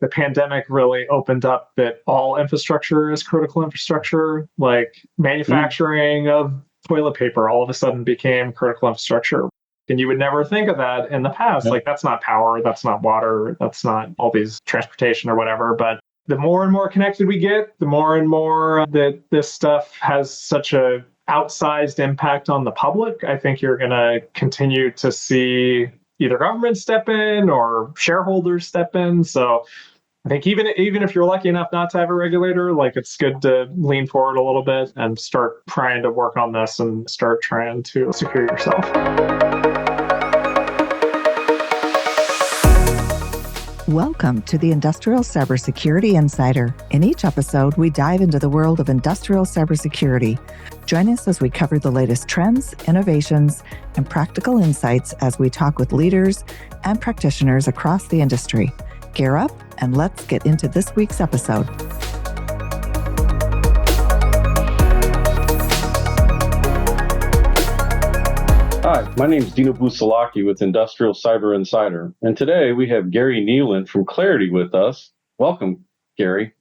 the pandemic really opened up that all infrastructure is critical infrastructure, like manufacturing of toilet paper all of a sudden became critical infrastructure. And you would never think of that in the past. Like, that's not power, that's not water, that's not all these transportation or whatever. But the more and more connected we get, the more and more that this stuff has such a outsized impact on the public. I think you're going to continue to see either government step in or shareholders step in. So I think even if you're lucky enough not to have a regulator, like, it's good to lean forward a little bit and start trying to work on this and start trying to secure yourself. Welcome to the Industrial Cybersecurity Insider. In each episode, we dive into the world of industrial cybersecurity. Join us as we cover the latest trends, innovations, and practical insights as we talk with leaders and practitioners across the industry. Gear up and let's get into this week's episode. Hi, my name is Dino Busalachi with Industrial Cyber Insider, and today we have Gary Kneeland from Claroty with us. Welcome, Gary.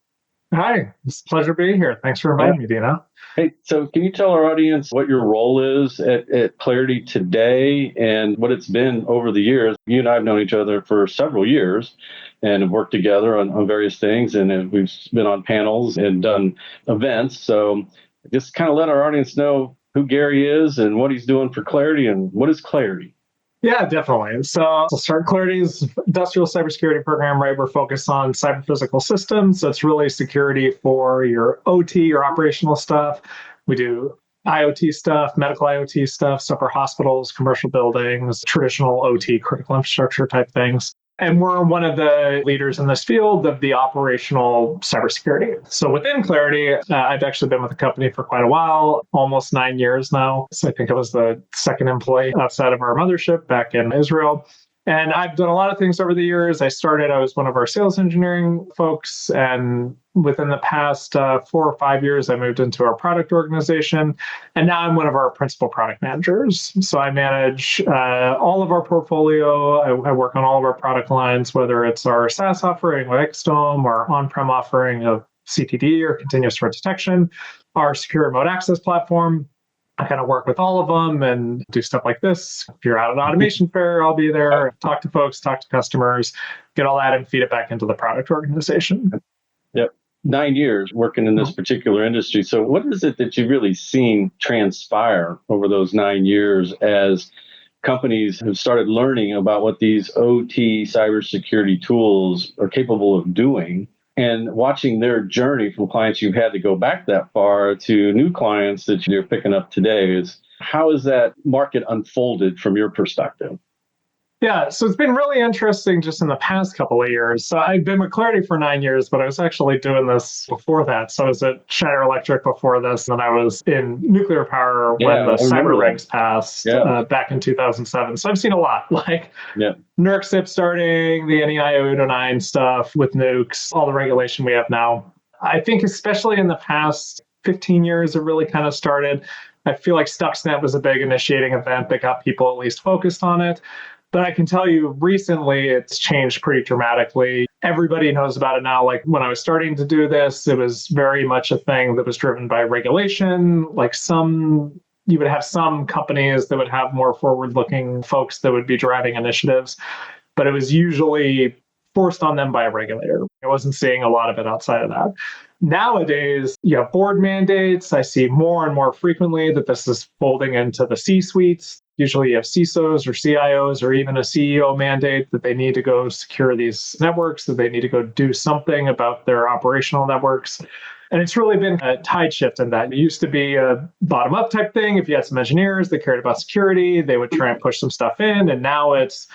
Hi, it's a pleasure being here. Thanks for inviting me, Dino. Hey, so can you tell our audience what your role is at Claroty today and what it's been over the years? You and I have known each other for several years and have worked together on various things, and we've been on panels and done events. So just kind of let our audience know who Gary is and what he's doing for Claroty, and what is Claroty? Yeah, definitely. So I'll start Claroty's industrial cybersecurity program, right? We're focused on cyber physical systems. So it's really security for your OT, your operational stuff. We do IoT stuff, medical IoT stuff, so for hospitals, commercial buildings, traditional OT, critical infrastructure type things. And we're one of the leaders in this field of the operational cybersecurity. So within Claroty, I've actually been with the company for quite a while, almost 9 years now. So I think I was the second employee outside of our mothership back in Israel. And I've done a lot of things over the years. I was one of our sales engineering folks. And within the past 4 or 5 years, I moved into our product organization. And now I'm one of our principal product managers. So I manage all of our portfolio. I work on all of our product lines, whether it's our SaaS offering like Xdome, or on-prem offering of CTD or continuous threat detection, our secure remote access platform. I kind of work with all of them and do stuff like this. If you're out at Automation Fair, I'll be there, talk to folks, talk to customers, get all that and feed it back into the product organization. Yep. 9 years working in this particular industry. So what is it that you've really seen transpire over those 9 years as companies have started learning about what these OT cybersecurity tools are capable of doing, and watching their journey from clients you've had to go back that far to new clients that you're picking up today? How has that market unfolded from your perspective? Yeah, so it's been really interesting just in the past couple of years. So I've been with Claroty for 9 years, but I was actually doing this before that. So I was at Schneider Electric before this, and I was in nuclear power when the cyber regs passed back in 2007. So I've seen a lot, like NERC SIP starting, the NEI 809 stuff with nukes, all the regulation we have now. I think especially in the past 15 years, it really kind of started. I feel like Stuxnet was a big initiating event that got people at least focused on it. But I can tell you recently, it's changed pretty dramatically. Everybody knows about it now. Like when I was starting to do this, it was very much a thing that was driven by regulation. Like you would have some companies that would have more forward-looking folks that would be driving initiatives, but it was usually forced on them by a regulator. I wasn't seeing a lot of it outside of that. Nowadays, you have board mandates. I see more and more frequently that this is folding into the C-suites. Usually you have CISOs or CIOs or even a CEO mandate that they need to go secure these networks, that they need to go do something about their operational networks. And it's really been a tide shift in that. It used to be a bottom-up type thing. If you had some engineers that cared about security, they would try and push some stuff in. And now it's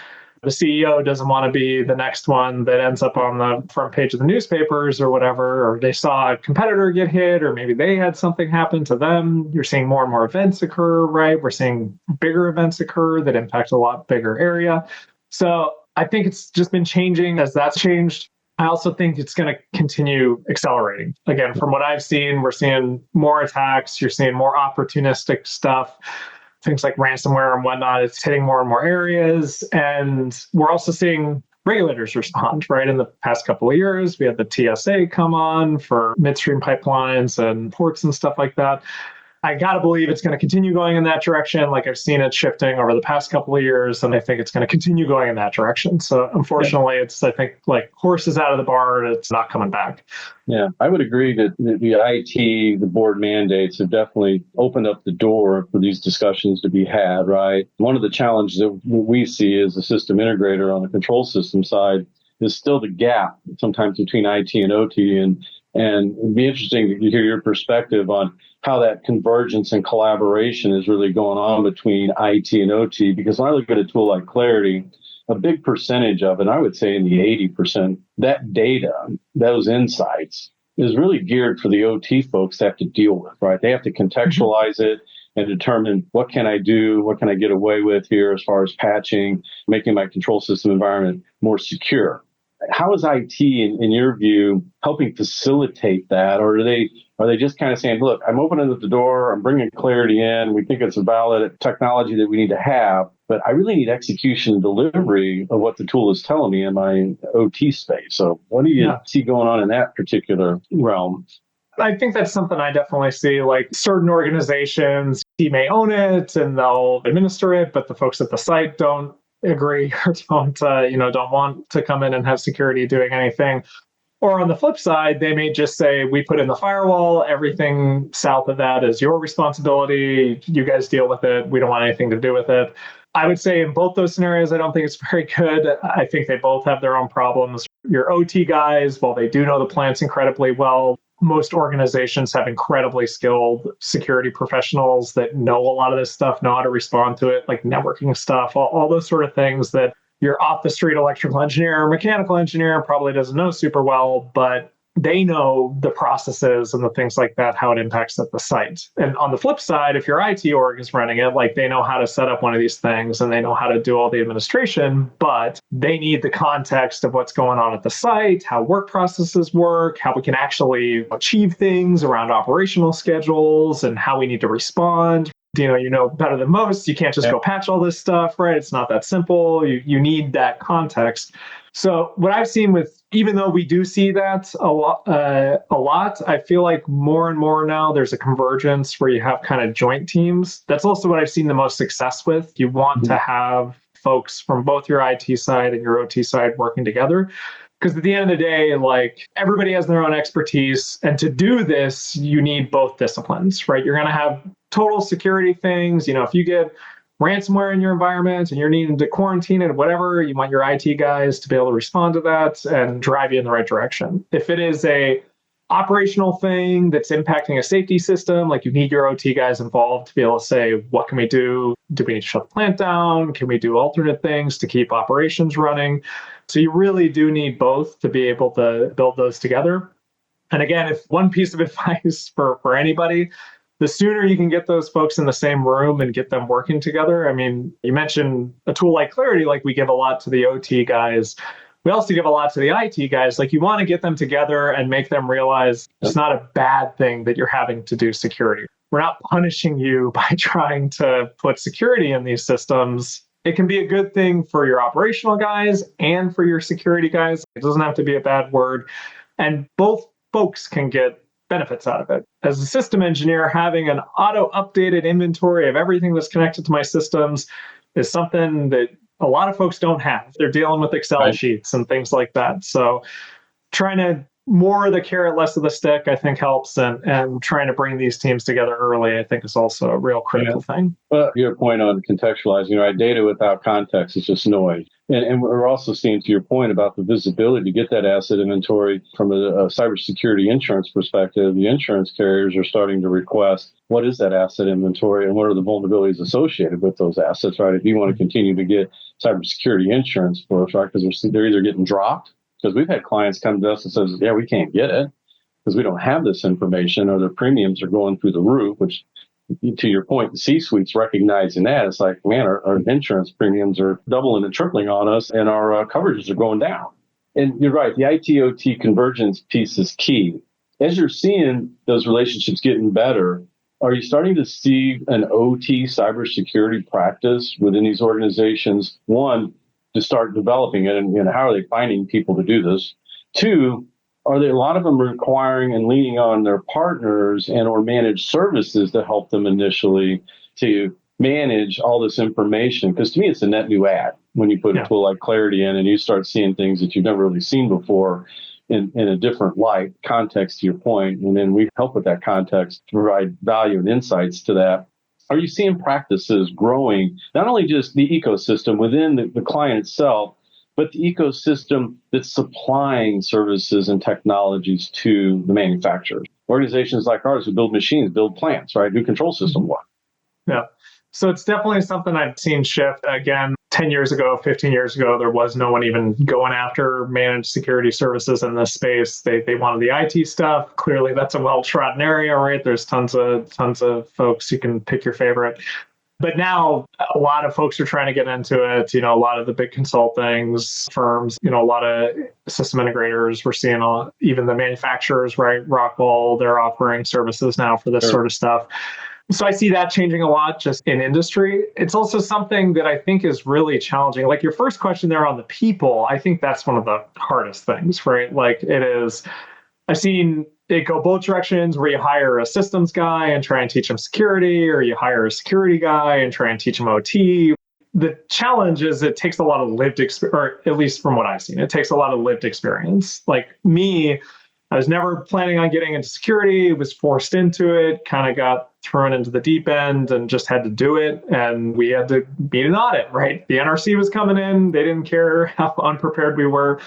the CEO doesn't want to be the next one that ends up on the front page of the newspapers or whatever, or they saw a competitor get hit, or maybe they had something happen to them. You're seeing more and more events occur, right? We're seeing bigger events occur that impact a lot bigger area. So I think it's just been changing as that's changed. I also think it's going to continue accelerating. Again, from what I've seen, we're seeing more attacks. You're seeing more opportunistic stuff. Things like ransomware and whatnot, it's hitting more and more areas. And we're also seeing regulators respond, right? In the past couple of years, we had the TSA come on for midstream pipelines and ports and stuff like that. I got to believe it's going to continue going in that direction. Like I've seen it shifting over the past couple of years, and I think it's going to continue going in that direction. So unfortunately, it's, I think, like horses out of the barn, it's not coming back. Yeah, I would agree that the IT, the board mandates have definitely opened up the door for these discussions to be had, right? One of the challenges that we see as a system integrator on the control system side is still the gap sometimes between IT and OT. And it'd be interesting to hear your perspective on how that convergence and collaboration is really going on between IT and OT. Because when I look at a tool like Claroty, a big percentage of it, I would say in the 80%, that data, those insights, is really geared for the OT folks to have to deal with, right? They have to contextualize it and determine what can I do, what can I get away with here as far as patching, making my control system environment more secure. How is IT, in your view, helping facilitate that? Or are they just kind of saying, look, I'm opening up the door, I'm bringing Claroty in, we think it's a valid technology that we need to have, but I really need execution and delivery of what the tool is telling me in my OT space. So what do you see going on in that particular realm? I think that's something I definitely see. Like certain organizations, he may own it and they'll administer it, but the folks at the site don't agree or don't want to come in and have security doing anything. Or on the flip side, they may just say, we put in the firewall, everything south of that is your responsibility. You guys deal with it. We don't want anything to do with it. I would say in both those scenarios, I don't think it's very good. I think they both have their own problems. Your OT guys, while they do know the plants incredibly well, most organizations have incredibly skilled security professionals that know a lot of this stuff, know how to respond to it, like networking stuff, all those sort of things that your off the street electrical engineer or mechanical engineer probably doesn't know super well, but they know the processes and the things like that, how it impacts at the site. And on the flip side, if your IT org is running it, like they know how to set up one of these things and they know how to do all the administration, but they need the context of what's going on at the site, how work processes work, how we can actually achieve things around operational schedules and how we need to respond. Dino, you know better than most. You can't just go patch all this stuff, right? It's not that simple. You need that context. So what I've seen with, even though we do see that a lot, I feel like more and more now there's a convergence where you have kind of joint teams. That's also what I've seen the most success with. You want to have folks from both your IT side and your OT side working together. Because at the end of the day, like everybody has their own expertise. And to do this, you need both disciplines, right? You're going to have total security things. If you get ransomware in your environment and you're needing to quarantine it or whatever, you want your IT guys to be able to respond to that and drive you in the right direction. If it is a operational thing that's impacting a safety system, like you need your OT guys involved to be able to say, what can we do? Do we need to shut the plant down? Can we do alternate things to keep operations running? So you really do need both to be able to build those together. And again, if one piece of advice for anybody, the sooner you can get those folks in the same room and get them working together. I mean, you mentioned a tool like Claroty, like we give a lot to the OT guys. We also give a lot to the IT guys. Like you want to get them together and make them realize it's not a bad thing that you're having to do security. We're not punishing you by trying to put security in these systems. It can be a good thing for your operational guys and for your security guys. It doesn't have to be a bad word. And both folks can get benefits out of it. As a system engineer, having an auto-updated inventory of everything that's connected to my systems is something that a lot of folks don't have. They're dealing with Excel sheets and things like that. So trying to more of the carrot, less of the stick, I think helps. And trying to bring these teams together early, I think is also a real critical thing. Well, your point on contextualizing, right? Data without context is just noise. And we're also seeing, to your point about the visibility to get that asset inventory from a cybersecurity insurance perspective, the insurance carriers are starting to request what is that asset inventory and what are the vulnerabilities associated with those assets, right? If you want to continue to get cybersecurity insurance for us, right? Because they're either getting dropped, because we've had clients come to us and says, yeah, we can't get it because we don't have this information, or their premiums are going through the roof, which, to your point, the C-suite's recognizing that. It's like, man, our insurance premiums are doubling and tripling on us, and our coverages are going down. And you're right, the IT-OT convergence piece is key. As you're seeing those relationships getting better, are you starting to see an OT cybersecurity practice within these organizations? One, to start developing it, and how are they finding people to do this? Two, are there a lot of them requiring and leaning on their partners and or managed services to help them initially to manage all this information? Because to me, it's a net new ad when you put a tool like Claroty in and you start seeing things that you've never really seen before in a different light, context to your point. And then we help with that context to provide value and insights to that. Are you seeing practices growing, not only just the ecosystem within the client itself, but the ecosystem that's supplying services and technologies to the manufacturers? Organizations like ours who build machines, build plants, right? Do control system work. Yeah. So it's definitely something I've seen shift. Again, 10 years ago, 15 years ago, there was no one even going after managed security services in this space. They wanted the IT stuff. Clearly, that's a well-trodden area, right? There's tons of folks. You can pick your favorite. But now a lot of folks are trying to get into it. A lot of the big consulting firms, a lot of system integrators. We're seeing even the manufacturers, right? Rockwell, they're offering services now for this sort of stuff. So I see that changing a lot just in industry. It's also something that I think is really challenging. Like your first question there on the people, I think that's one of the hardest things, right? Like it is, I've seen it go both directions where you hire a systems guy and try and teach him security, or you hire a security guy and try and teach him OT. The challenge is it takes a lot of lived experience, or at least from what I've seen, it takes a lot of lived experience. Like me, I was never planning on getting into security, was forced into it, kind of got thrown into the deep end and just had to do it. And we had to beat an audit, right? The NRC was coming in. They didn't care how unprepared we were.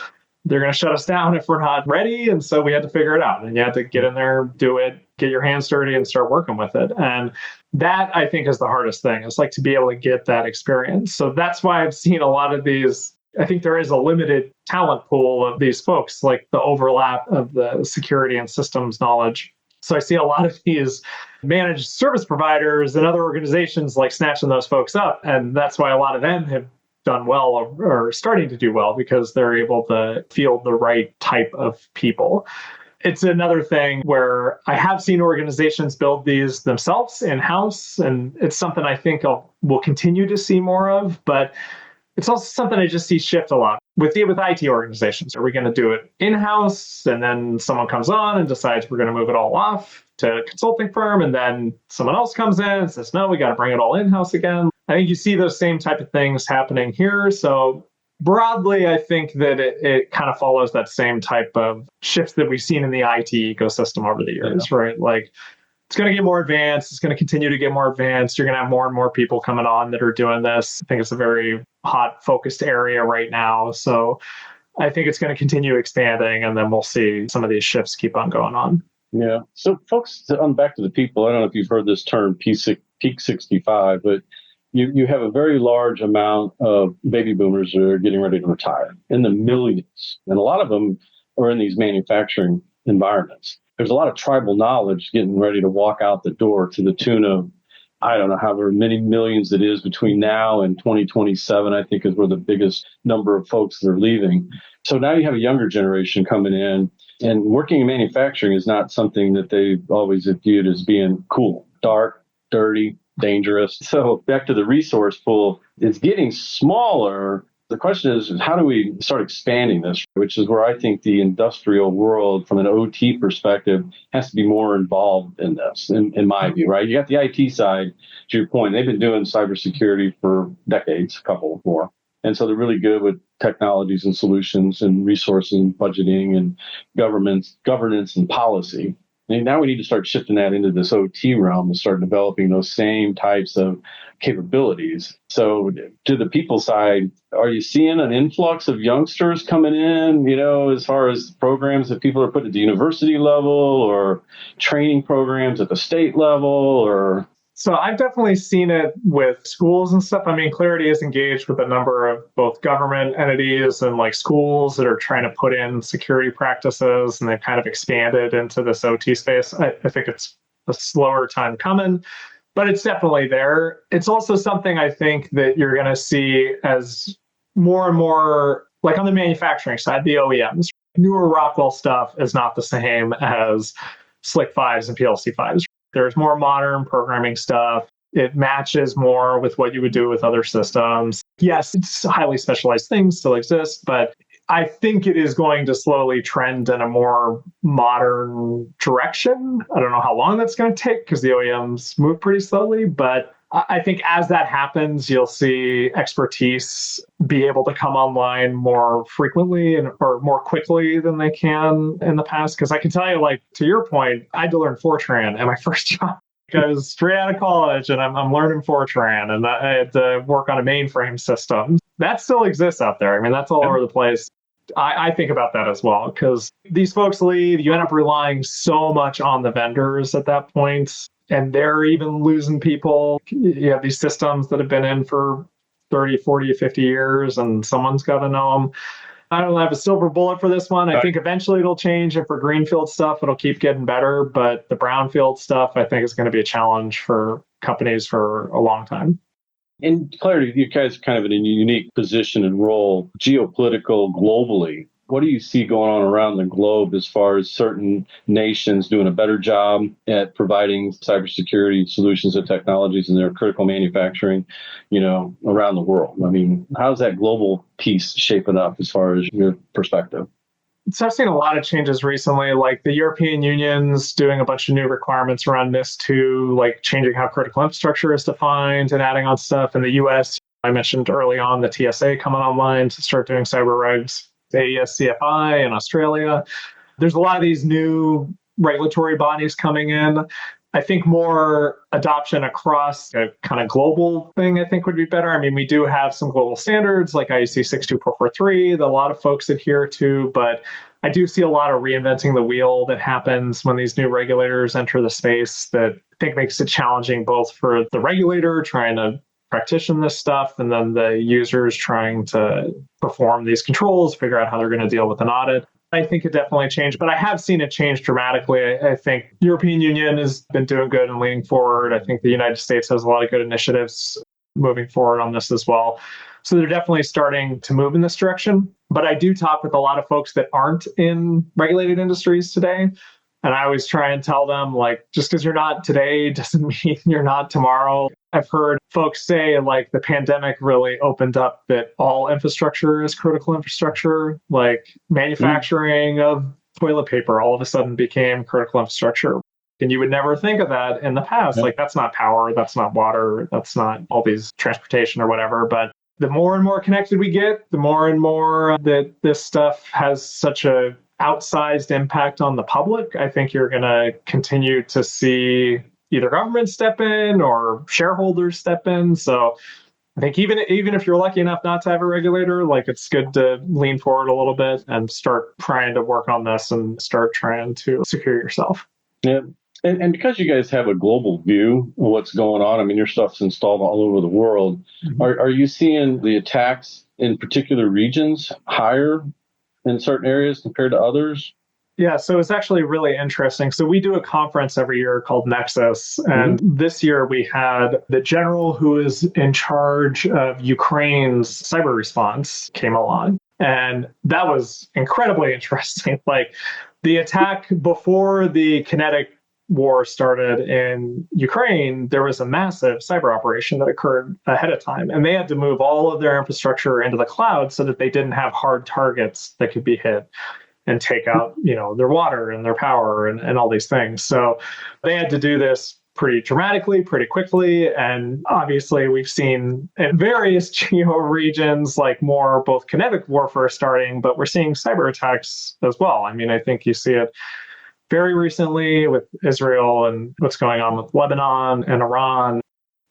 They're going to shut us down if we're not ready. And so we had to figure it out. And you had to get in there, do it, get your hands dirty and start working with it. And that, I think, is the hardest thing. It's like to be able to get that experience. So that's why I've seen a lot of these. I think there is a limited talent pool of these folks, like the overlap of the security and systems knowledge. So I see a lot of these managed service providers and other organizations like snatching those folks up. And that's why a lot of them have done well or starting to do well, because they're able to field the right type of people. It's another thing where I have seen organizations build these themselves in-house, and it's something I think we'll continue to see more of, but it's also something I just see shift a lot with IT organizations. Are we going to do it in-house, and then someone comes on and decides we're going to move it all off to a consulting firm, and then someone else comes in and says, no, we got to bring it all in-house again. I think you see those same type of things happening here. So broadly, I think that it kind of follows that same type of shift that we've seen in the IT ecosystem over the years, right? Like it's going to get more advanced. It's going to continue to get more advanced. You're going to have more and more people coming on that are doing this. I think it's a very hot focused area right now. So I think it's going to continue expanding, and then we'll see some of these shifts keep on going on. Yeah. So folks, back to the people, I don't know if you've heard this term peak 65, but you have a very large amount of baby boomers that are getting ready to retire in the millions. And a lot of them are in these manufacturing environments. There's a lot of tribal knowledge getting ready to walk out the door to the tune of, I don't know, however many millions it is between now and 2027, I think is where the biggest number of folks that are leaving. So now you have a younger generation coming in, and working in manufacturing is not something that they've always viewed as being cool, dark, dirty, dangerous. So back to the resource pool, it's getting smaller. The question is how do we start expanding this, which is where I think the industrial world from an OT perspective has to be more involved in this, in my view, right? You got the IT side, to your point, they've been doing cybersecurity for decades, a couple more. And so they're really good with technologies and solutions and resources and budgeting and governance and policy. And now we need to start shifting that into this OT realm and start developing those same types of capabilities. So to the people side, are you seeing an influx of youngsters coming in, as far as programs that people are putting at the university level or training programs at the state level or? So I've definitely seen it with schools and stuff. I mean, Claroty is engaged with a number of both government entities and like schools that are trying to put in security practices, and they've kind of expanded into this OT space. I think it's a slower time coming, but it's definitely there. It's also something I think that you're going to see as more and more, like on the manufacturing side, the OEMs, newer Rockwell stuff is not the same as Slick 5s and PLC 5s. There's more modern programming stuff. It matches more with what you would do with other systems. Yes, it's highly specialized things still exist, but I think it is going to slowly trend in a more modern direction. I don't know how long that's going to take because the OEMs move pretty slowly, but I think as that happens, you'll see expertise be able to come online more frequently or more quickly than they can in the past. Because I can tell you, like, to your point, I had to learn Fortran in my first job. I was straight out of college and I'm learning Fortran and I had to work on a mainframe system. That still exists out there. I mean, that's all over the place. I think about that as well because these folks leave, you end up relying so much on the vendors at that point, and they're even losing people. You have these systems that have been in for 30, 40, 50 years, and someone's got to know them. I don't have a silver bullet for this one. I think eventually it'll change, and for greenfield stuff, it'll keep getting better. But the brownfield stuff, I think, is going to be a challenge for companies for a long time. In Claroty, you guys are kind of in a unique position and role, geopolitical, globally. What do you see going on around the globe as far as certain nations doing a better job at providing cybersecurity solutions and technologies in their critical manufacturing, around the world? I mean, how's that global piece shaping up as far as your perspective? So I've seen a lot of changes recently, like the European Union's doing a bunch of new requirements around NIS2, like changing how critical infrastructure is defined and adding on stuff. In the US, I mentioned early on the TSA coming online to start doing cyber regs, the AES-CFI in Australia. There's a lot of these new regulatory bodies coming in. I think more adoption across a kind of global thing, I think would be better. I mean, we do have some global standards like IEC 62443 that a lot of folks adhere to, but I do see a lot of reinventing the wheel that happens when these new regulators enter the space that I think makes it challenging both for the regulator trying to practice this stuff and then the users trying to perform these controls, figure out how they're going to deal with an audit. I think it definitely changed, but I have seen it change dramatically. I think European Union has been doing good and leaning forward. I think the United States has a lot of good initiatives moving forward on this as well. So they're definitely starting to move in this direction. But I do talk with a lot of folks that aren't in regulated industries today. And I always try and tell them, like, just because you're not today doesn't mean you're not tomorrow. I've heard folks say, like, the pandemic really opened up that all infrastructure is critical infrastructure, like manufacturing of toilet paper all of a sudden became critical infrastructure. And you would never think of that in the past. Like, that's not power, that's not water, that's not all these transportation or whatever. But the more and more connected we get, the more and more that this stuff has such a outsized impact on the public. I think you're going to continue to see either government step in or shareholders step in. So I think even if you're lucky enough not to have a regulator, like, it's good to lean forward a little bit and start trying to work on this and start trying to secure yourself. Yeah. And because you guys have a global view of what's going on, I mean, your stuff's installed all over the world. Mm-hmm. Are you seeing the attacks in particular regions higher in certain areas compared to others? Yeah, so it's actually really interesting. So we do a conference every year called Nexus. And this year we had the general who is in charge of Ukraine's cyber response came along. And that was incredibly interesting. Like, the attack before the kinetic war started in Ukraine, there was a massive cyber operation that occurred ahead of time. And they had to move all of their infrastructure into the cloud so that they didn't have hard targets that could be hit and take out, their water and their power and all these things. So they had to do this pretty dramatically, pretty quickly. And obviously we've seen in various geo regions, like, more both kinetic warfare starting, but we're seeing cyber attacks as well. I mean, I think you see it very recently with Israel and what's going on with Lebanon and Iran.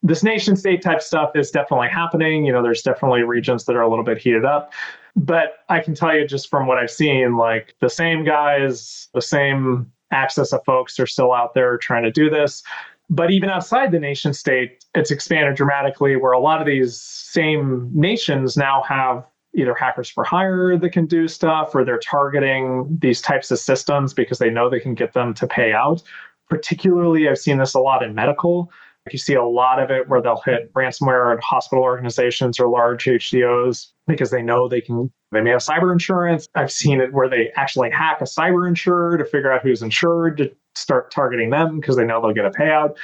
This nation state type stuff is definitely happening. There's definitely regions that are a little bit heated up. But I can tell you just from what I've seen, like, the same guys, the same access of folks are still out there trying to do this. But even outside the nation state, it's expanded dramatically where a lot of these same nations now have either hackers for hire that can do stuff, or they're targeting these types of systems because they know they can get them to pay out. Particularly, I've seen this a lot in medical. You see a lot of it where they'll hit ransomware at hospital organizations or large HCOs because they know they may have cyber insurance. I've seen it where they actually hack a cyber insurer to figure out who's insured to start targeting them because they know they'll get a payout.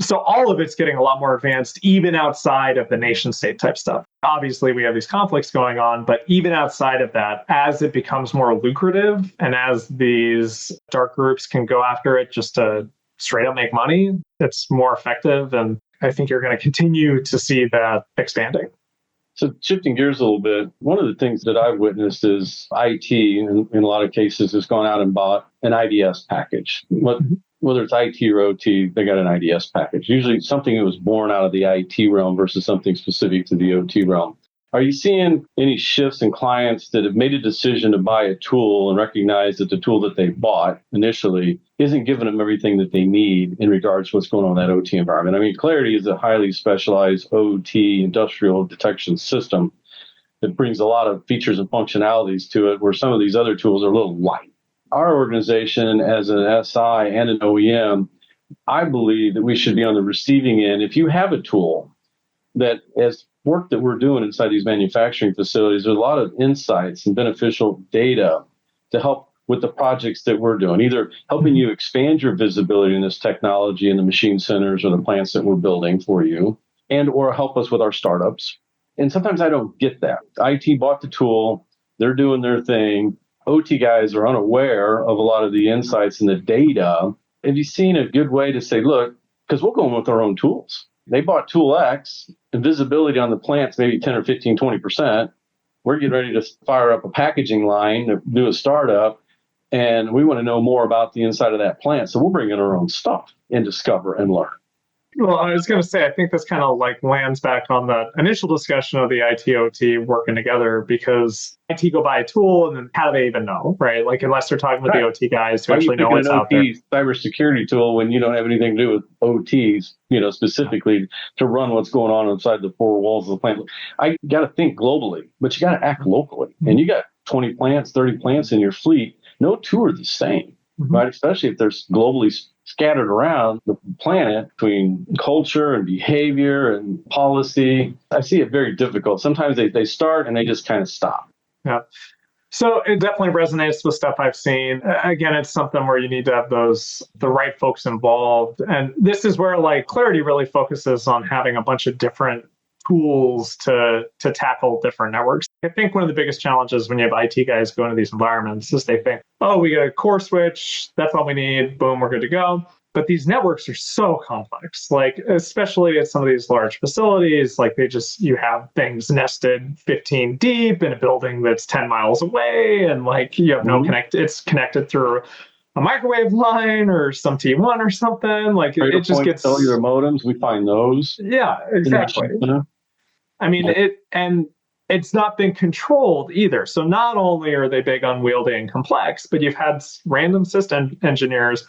So all of it's getting a lot more advanced, even outside of the nation state type stuff. Obviously, we have these conflicts going on, but even outside of that, as it becomes more lucrative and as these dark groups can go after it just to straight up make money, it's more effective. And I think you're going to continue to see that expanding. So shifting gears a little bit, one of the things that I've witnessed is IT, in a lot of cases, has gone out and bought an IDS package. Whether it's IT or OT, they got an IDS package. Usually something that was born out of the IT realm versus something specific to the OT realm. Are you seeing any shifts in clients that have made a decision to buy a tool and recognize that the tool that they bought initially isn't giving them everything that they need in regards to what's going on in that OT environment? I mean, Claroty is a highly specialized OT industrial detection system that brings a lot of features and functionalities to it, where some of these other tools are a little light. Our organization, as an SI and an OEM, I believe that we should be on the receiving end. If you have a tool that, as work that we're doing inside these manufacturing facilities, there's a lot of insights and beneficial data to help with the projects that we're doing, either helping you expand your visibility in this technology in the machine centers or the plants that we're building for you, and or help us with our startups. And sometimes I don't get that. IT bought the tool, they're doing their thing. OT guys are unaware of a lot of the insights and the data. Have you seen a good way to say, look, because we'll go in with our own tools. They bought tool X, and visibility on the plant's maybe 10 or 15, 20%. We're getting ready to fire up a packaging line to do a startup, and we want to know more about the inside of that plant. So we'll bring in our own stuff and discover and learn. Well, I was going to say, I think this kind of like lands back on the initial discussion of the IT OT working together, because IT go buy a tool and then how do they even know, right? Like, unless they're talking with the OT guys who actually know what's out there. An OT cybersecurity tool when you don't have anything to do with OTs, specifically to run what's going on inside the four walls of the plant. I got to think globally, but you got to act locally. And you got 20 plants, 30 plants in your fleet. No two are the same, right? Especially if they're globally scattered around the planet between culture and behavior and policy. I see it very difficult. Sometimes they start and they just kind of stop. Yeah. So it definitely resonates with stuff I've seen. Again, it's something where you need to have the right folks involved. And this is where like Claroty really focuses on having a bunch of different tools to tackle different networks. I think one of the biggest challenges when you have IT guys go into these environments is they think, oh, we got a core switch, that's all we need, boom, we're good to go. But these networks are so complex, like especially at some of these large facilities, like you have things nested 15 deep in a building that's 10 miles away, and like you have no it's connected through a microwave line or some T1 or something. Like it just gets cellular modems. We find those. Yeah, exactly. I mean, it's not been controlled either. So not only are they big, unwieldy, and complex, but you've had random system engineers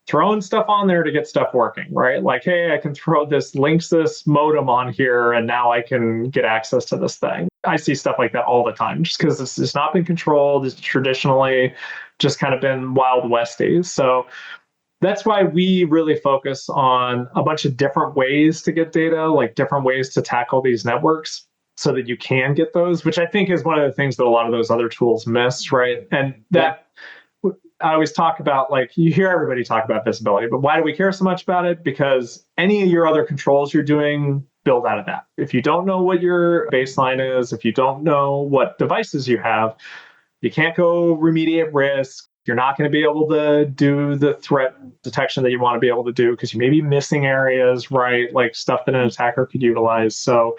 throwing stuff on there to get stuff working, right? Like, hey, I can throw this Linksys modem on here and now I can get access to this thing. I see stuff like that all the time just because this has not been controlled. It's traditionally just kind of been Wild Westies. So that's why we really focus on a bunch of different ways to get data, like different ways to tackle these networks so that you can get those, which I think is one of the things that a lot of those other tools miss, right? And that I always talk about, like, you hear everybody talk about visibility, but why do we care so much about it? Because any of your other controls you're doing build out of that. If you don't know what your baseline is, if you don't know what devices you have, you can't go remediate risk. You're not going to be able to do the threat detection that you want to be able to do because you may be missing areas, right? Like stuff that an attacker could utilize. So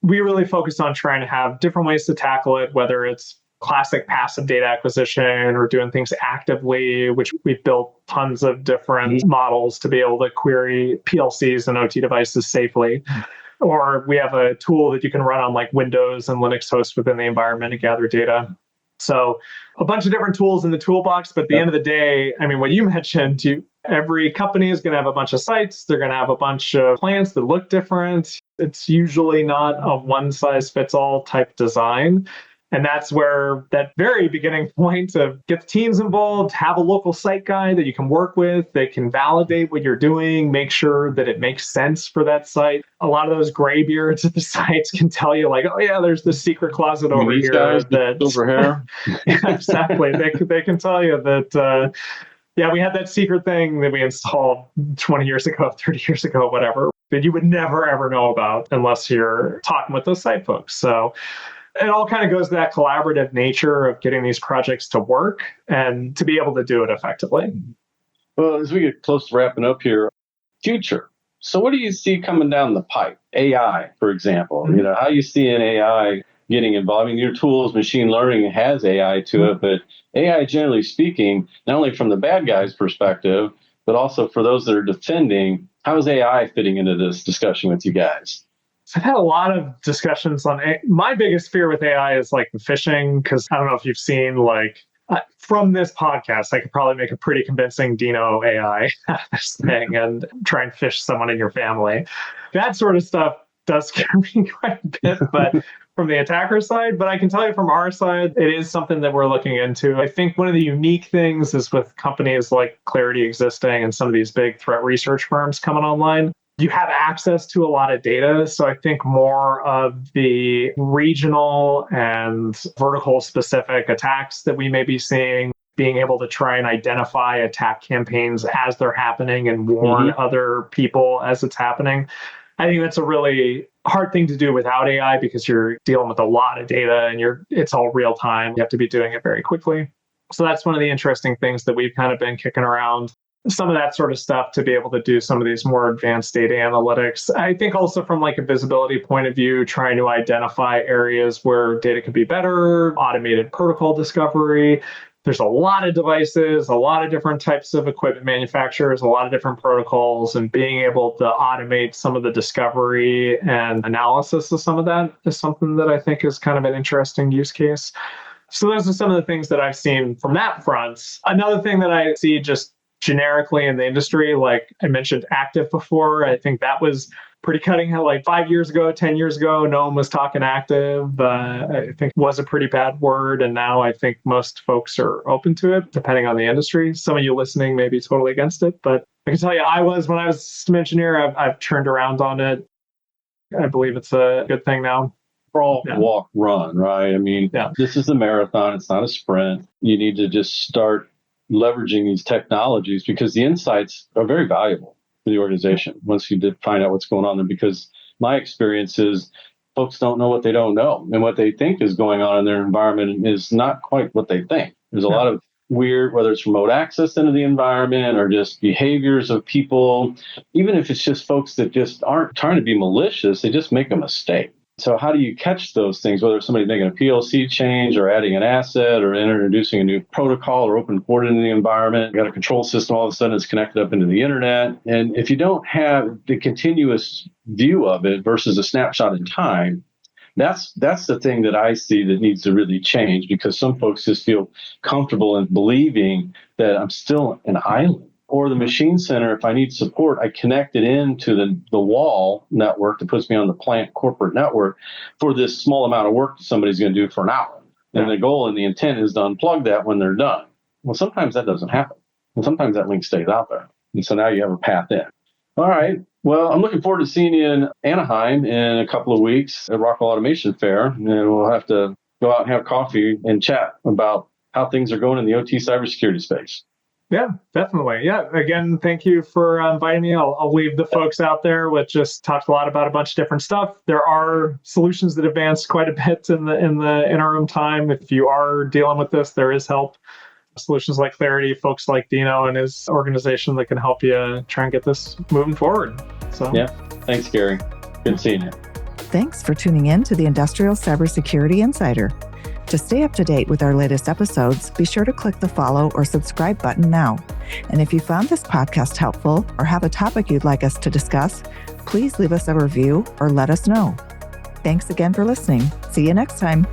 we really focus on trying to have different ways to tackle it, whether it's classic passive data acquisition or doing things actively, which we've built tons of different models to be able to query PLCs and OT devices safely. Or we have a tool that you can run on like Windows and Linux hosts within the environment to gather data. So a bunch of different tools in the toolbox, but at the end of the day, I mean, what you mentioned, every company is going to have a bunch of sites. They're going to have a bunch of plants that look different. It's usually not a one-size-fits-all type design. And that's where that very beginning point of get the teams involved, have a local site guy that you can work with, that can validate what you're doing, make sure that it makes sense for that site. A lot of those graybeards at the sites can tell you like, oh yeah, there's this secret closet over here. Guys, over here. Yeah, exactly. They can tell you that Yeah, we had that secret thing that we installed 20 years ago, 30 years ago, whatever, that you would never, ever know about unless you're talking with those site folks. So it all kind of goes to that collaborative nature of getting these projects to work and to be able to do it effectively. Well, as we get close to wrapping up here, future. So what do you see coming down the pipe? AI, for example. How you see an AI getting involved? I mean, your tools, machine learning has AI to it, but AI, generally speaking, not only from the bad guy's perspective, but also for those that are defending, how is AI fitting into this discussion with you guys? I've had a lot of discussions on AI. My biggest fear with AI is like the phishing, because I don't know if you've seen from this podcast, I could probably make a pretty convincing Dino AI out of this thing and try and phish someone in your family. That sort of stuff does scare me quite a bit, but from the attacker side. But I can tell you from our side, it is something that we're looking into. I think one of the unique things is with companies like Claroty existing and some of these big threat research firms coming online, you have access to a lot of data. So I think more of the regional and vertical specific attacks that we may be seeing, being able to try and identify attack campaigns as they're happening and warn other people as it's happening. I think that's a really hard thing to do without AI because you're dealing with a lot of data and it's all real time. You have to be doing it very quickly. So that's one of the interesting things that we've kind of been kicking around. Some of that sort of stuff to be able to do some of these more advanced data analytics. I think also from like a visibility point of view, trying to identify areas where data could be better, automated protocol discovery. There's a lot of devices, a lot of different types of equipment manufacturers, a lot of different protocols, and being able to automate some of the discovery and analysis of some of that is something that I think is kind of an interesting use case. So those are some of the things that I've seen from that front. Another thing that I see just generically in the industry, like I mentioned active before, I think that was pretty cutting edge. Like 5 years ago, 10 years ago, no one was talking active. I think was a pretty bad word. And now I think most folks are open to it, depending on the industry. Some of you listening may be totally against it, but I can tell you when I was a system engineer, I've turned around on it. I believe it's a good thing now. Crawl, walk, run, right? I mean, This is a marathon. It's not a sprint. You need to just start leveraging these technologies because the insights are very valuable for the organization once you did find out what's going on there. Because my experience is folks don't know what they don't know, and what they think is going on in their environment is not quite what they think. There's a lot of weird, whether it's remote access into the environment or just behaviors of people, even if it's just folks that just aren't trying to be malicious, they just make a mistake. So how do you catch those things, whether somebody's making a PLC change or adding an asset or introducing a new protocol or open port into the environment? You got a control system, all of a sudden it's connected up into the internet. And if you don't have the continuous view of it versus a snapshot in time, that's the thing that I see that needs to really change, because some folks just feel comfortable in believing that I'm still an island. Or the machine center, if I need support, I connect it into the wall network that puts me on the plant corporate network for this small amount of work that somebody's going to do for an hour. And the goal and the intent is to unplug that when they're done. Well, sometimes that doesn't happen. And sometimes that link stays out there. And so now you have a path in. All right. Well, I'm looking forward to seeing you in Anaheim in a couple of weeks at Rockwell Automation Fair. And we'll have to go out and have coffee and chat about how things are going in the OT cybersecurity space. Yeah, definitely. Yeah. Again, thank you for inviting me. I'll leave the folks out there with just talked a lot about a bunch of different stuff. There are solutions that advanced quite a bit in the interim time. If you are dealing with this, there is help. Solutions like Claroty, folks like Dino and his organization that can help you try and get this moving forward. So yeah, thanks, Gary. Good seeing you. Thanks for tuning in to the Industrial Cybersecurity Insider. To stay up to date with our latest episodes, be sure to click the follow or subscribe button now. And if you found this podcast helpful or have a topic you'd like us to discuss, please leave us a review or let us know. Thanks again for listening. See you next time.